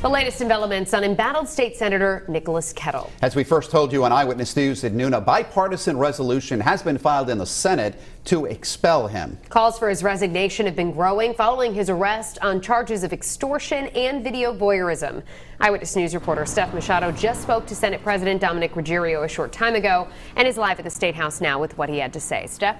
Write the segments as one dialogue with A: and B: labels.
A: The latest developments on embattled state senator Nicholas Kettle.
B: As we first told you on Eyewitness News at noon, a bipartisan resolution has been filed in the Senate to expel him.
A: Calls for his resignation have been growing following his arrest on charges of extortion and video voyeurism. Eyewitness News reporter Steph Machado just spoke to Senate President Dominic Ruggiero a short time ago and is live at the State House now with what he had to say. Steph?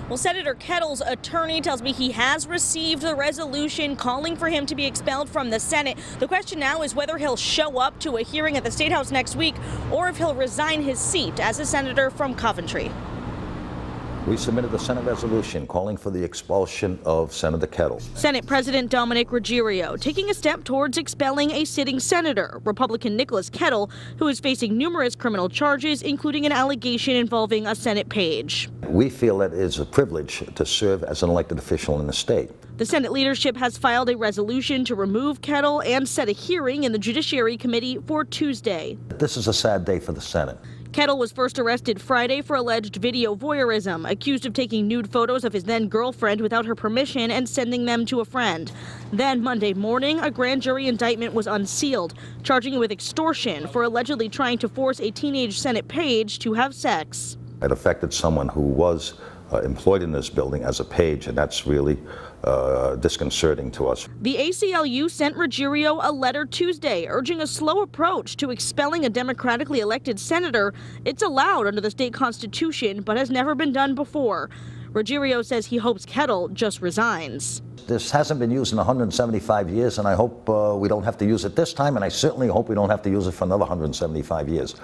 C: Well, Senator Kettle's attorney tells me he has received the resolution calling for him to be expelled from the Senate. The question now is whether he'll show up to a hearing at the State House next week or if he'll resign his seat as a senator from Coventry.
D: We submitted the Senate resolution calling for the expulsion of Senator Kettle.
C: Senate President Dominic Ruggiero taking a step towards expelling a sitting senator, Republican Nicholas Kettle, who is facing numerous criminal charges, including an allegation involving a Senate page.
D: We feel that it is a privilege to serve as an elected official in the state.
C: The Senate leadership has filed a resolution to remove Kettle and set a hearing in the Judiciary Committee for Tuesday.
D: This is a sad day for the Senate.
C: Kettle was first arrested Friday for alleged video voyeurism, accused of taking nude photos of his then-girlfriend without her permission and sending them to a friend. Then Monday morning, a grand jury indictment was unsealed, charging him with extortion for allegedly trying to force a teenage Senate page to have sex.
D: It affected someone who was employed in this building as a page, and that's really disconcerting to us.
C: The ACLU sent Ruggiero a letter Tuesday urging a slow approach to expelling a democratically elected senator. It's allowed under the state constitution, but has never been done before. Ruggiero says he hopes Kettle just resigns.
D: This hasn't been used in 175 years, and I hope we don't have to use it this time, and I certainly hope we don't have to use it for another 175 years.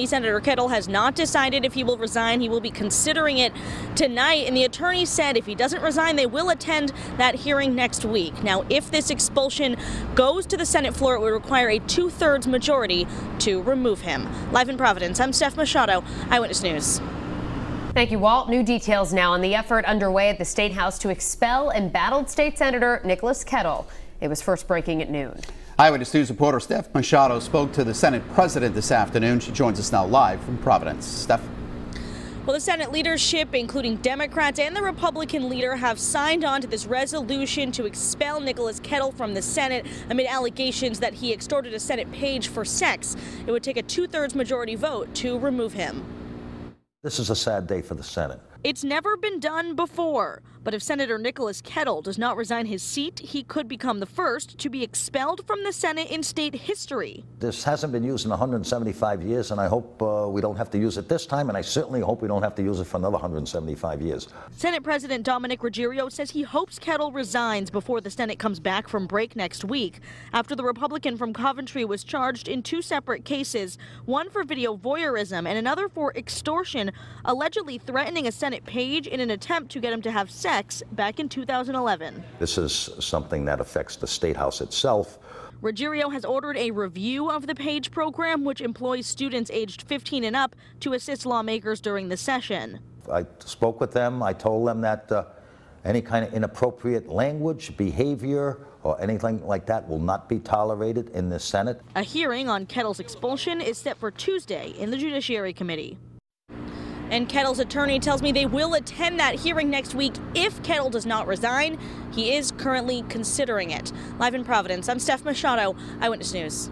C: Senator Kettle has not decided if he will resign. He will be considering it tonight, and the attorney said if he doesn't resign, they will attend that hearing next week. Now, if this expulsion goes to the Senate floor, it would require a 2/3 majority to remove him. Live in Providence, I'm Steph Machado, Eyewitness News.
A: Thank you, Walt. New details now on the effort underway at the State House to expel embattled state senator Nicholas Kettle. It was first breaking at noon.
B: Eyewitness News reporter Steph Machado spoke to the Senate president this afternoon. She joins us now live from Providence. Steph?
C: Well, the Senate leadership, including Democrats and the Republican leader, have signed on to this resolution to expel Nicholas Kettle from the Senate amid allegations that he extorted a Senate page for sex. It would take a 2/3 majority vote to remove him.
D: This is a sad day for the Senate.
C: It's never been done before, but if Senator Nicholas Kettle does not resign his seat, he could become the first to be expelled from the Senate in state history.
D: This hasn't been used in 175 years, and I hope we don't have to use it this time, and I certainly hope we don't have to use it for another 175 years.
C: Senate President Dominic Ruggiero says he hopes Kettle resigns before the Senate comes back from break next week, after the Republican from Coventry was charged in 2 separate cases, one for video voyeurism and another for extortion, allegedly threatening a Senate page in an attempt to get him to have sex back in 2011.
D: This is something that affects the State House itself.
C: Ruggiero has ordered a review of the PAGE program, which employs students aged 15 and up to assist lawmakers during the session.
D: I spoke with them. I told them that any kind of inappropriate language, behavior, or anything like that will not be tolerated in the Senate.
C: A hearing on Kettle's expulsion is set for Tuesday in the Judiciary Committee. And Kettle's attorney tells me they will attend that hearing next week if Kettle does not resign. He is currently considering it. Live in Providence, I'm Steph Machado, Eyewitness News.